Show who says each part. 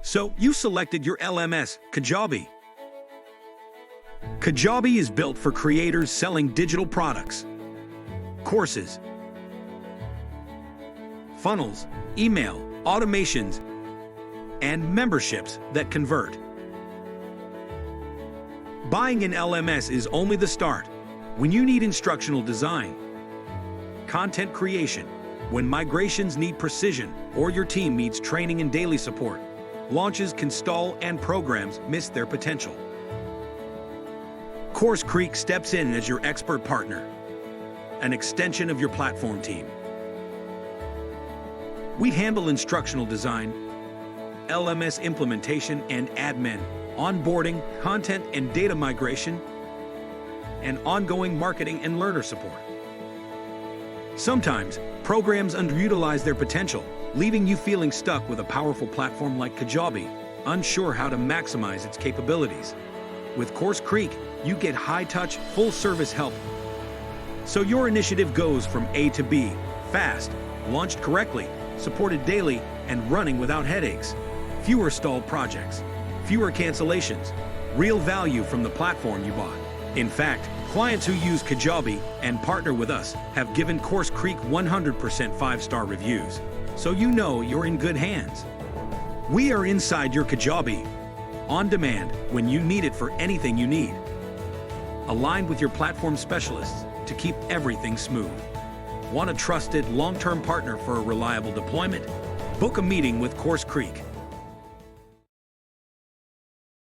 Speaker 1: So you selected your LMS, Kajabi. Kajabi is built for creators selling digital products, courses, funnels, email, automations, and memberships that convert. Buying an LMS is only the start. When you need instructional design, content creation, when migrations need precision, or your team needs training and daily support, launches can stall and programs miss their potential. CourseCREEK steps in as your expert partner, an extension of your platform team. We handle instructional design, LMS implementation and admin, onboarding, content and data migration, and ongoing marketing and learner support. Sometimes, programs underutilize their potential, leaving you feeling stuck with a powerful platform like Kajabi, unsure how to maximize its capabilities. With CourseCREEK, you get high-touch, full-service help, so your initiative goes from A to B, fast, launched correctly, supported daily, and running without headaches. Fewer stalled projects, fewer cancellations, real value from the platform you bought. In fact, clients who use Kajabi and partner with us have given CourseCREEK 100% 5-star reviews, so you know you're in good hands. We are inside your Kajabi, on demand when you need it for anything you need. Aligned with your platform specialists to keep everything smooth. Want a trusted, long-term partner for a reliable deployment? Book a meeting with CourseCREEK.